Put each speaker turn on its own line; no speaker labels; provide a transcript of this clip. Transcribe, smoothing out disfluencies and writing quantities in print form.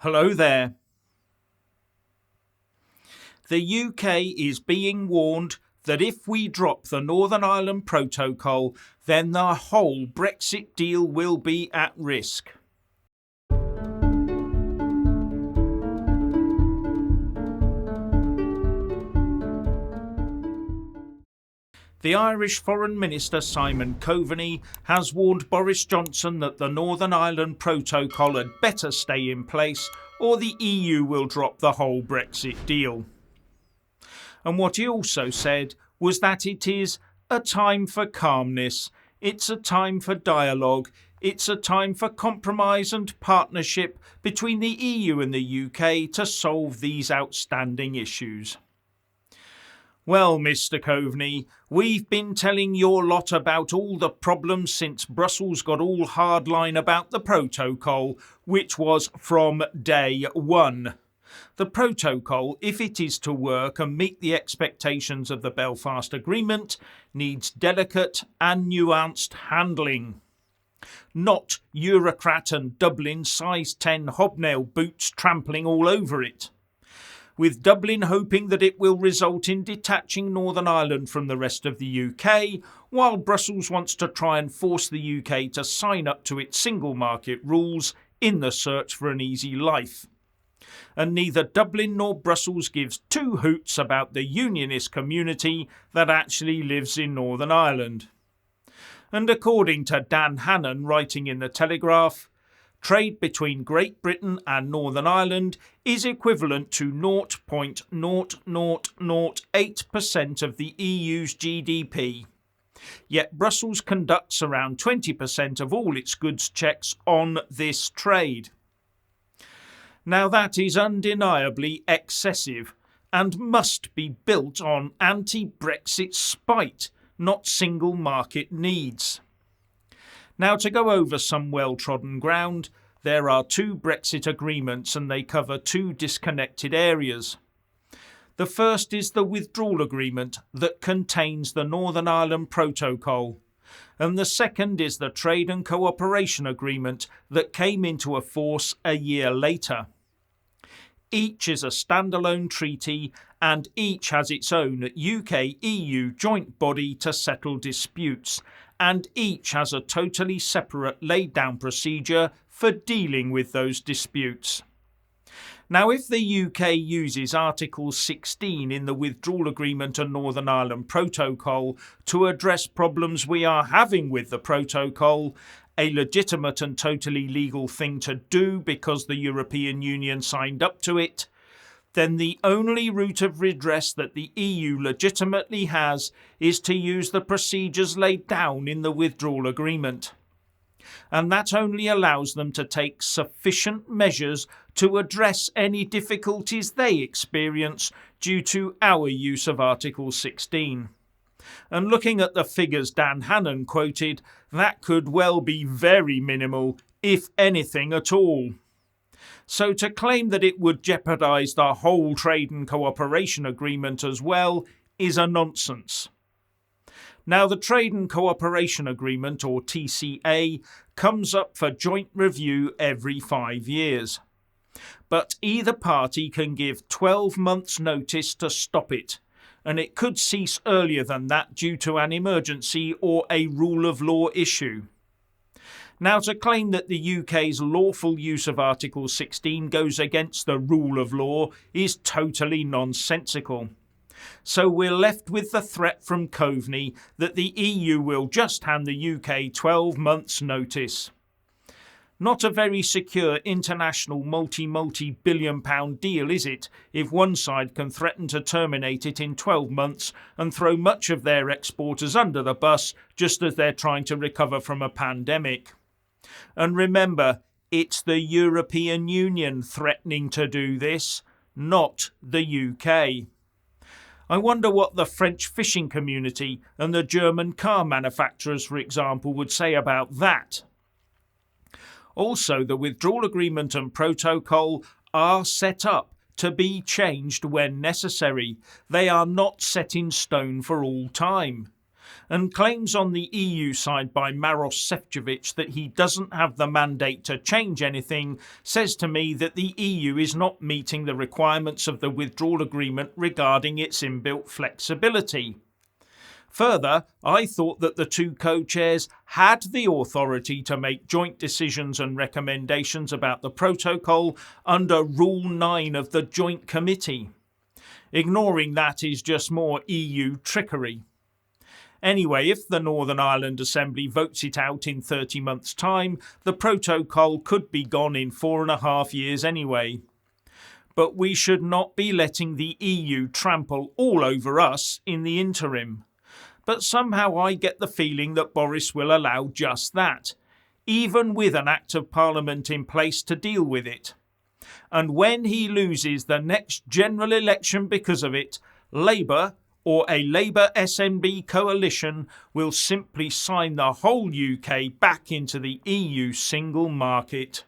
Hello there. The UK is being warned that if we drop the Northern Ireland Protocol, then the whole Brexit deal will be at risk. The Irish Foreign Minister Simon Coveney has warned Boris Johnson that the Northern Ireland Protocol had better stay in place or the EU will drop the whole Brexit deal. And what he also said was that it is a time for calmness, it's a time for dialogue, it's a time for compromise and partnership between the EU and the UK to solve these outstanding issues. Well, Mr. Coveney, we've been telling your lot about all the problems since Brussels got all hardline about the protocol, which was from day one. The protocol, if it is to work and meet the expectations of the Belfast Agreement, needs delicate and nuanced handling. Not Eurocrat and Dublin size 10 hobnail boots trampling all over it. With Dublin hoping that it will result in detaching Northern Ireland from the rest of the UK, while Brussels wants to try and force the UK to sign up to its single market rules in the search for an easy life. And neither Dublin nor Brussels gives two hoots about the unionist community that actually lives in Northern Ireland. And according to Dan Hannan writing in the Telegraph, trade between Great Britain and Northern Ireland is equivalent to 0.0008% of the EU's GDP. Yet Brussels conducts around 20% of all its goods checks on this trade. Now that is undeniably excessive and must be built on anti-Brexit spite, not single market needs. Now, to go over some well-trodden ground, there are two Brexit agreements and they cover two disconnected areas. The first is the withdrawal agreement that contains the Northern Ireland Protocol, and the second is the trade and cooperation agreement that came into force a year later. Each is a standalone treaty and each has its own UK-EU joint body to settle disputes, and each has a totally separate laid-down procedure for dealing with those disputes. Now, if the UK uses Article 16 in the Withdrawal Agreement and Northern Ireland Protocol to address problems we are having with the protocol, a legitimate and totally legal thing to do because the European Union signed up to it, then the only route of redress that the EU legitimately has is to use the procedures laid down in the withdrawal agreement. And that only allows them to take sufficient measures to address any difficulties they experience due to our use of Article 16. And looking at the figures Dan Hannan quoted, that could well be very minimal, if anything at all. So to claim that it would jeopardise the whole trade and cooperation agreement as well is a nonsense. Now, the Trade and Cooperation Agreement, or TCA, comes up for joint review every 5 years. But either party can give 12 months' notice to stop it, and it could cease earlier than that due to an emergency or a rule of law issue. Now, to claim that the UK's lawful use of Article 16 goes against the rule of law is totally nonsensical. So we're left with the threat from Coveney that the EU will just hand the UK 12 months' notice. Not a very secure international multi-billion-pound deal, is it, if one side can threaten to terminate it in 12 months and throw much of their exporters under the bus just as they're trying to recover from a pandemic. And remember, it's the European Union threatening to do this, not the UK. I wonder what the French fishing community and the German car manufacturers, for example, would say about that. Also, the withdrawal agreement and protocol are set up to be changed when necessary. They are not set in stone for all time. and claims on the EU side by Maros Šefčovič that he doesn't have the mandate to change anything says to me that the EU is not meeting the requirements of the withdrawal agreement regarding its inbuilt flexibility. Further, I thought that the two co-chairs had the authority to make joint decisions and recommendations about the protocol under Rule 9 of the Joint Committee. Ignoring that is just more EU trickery. Anyway, if the Northern Ireland Assembly votes it out in 30 months' time, the protocol could be gone in 4.5 years anyway. But we should not be letting the EU trample all over us in the interim. But somehow I get the feeling that Boris will allow just that, even with an Act of Parliament in place to deal with it. And when he loses the next general election because of it, Labour, or a Labour SNP coalition, will simply sign the whole UK back into the EU single market.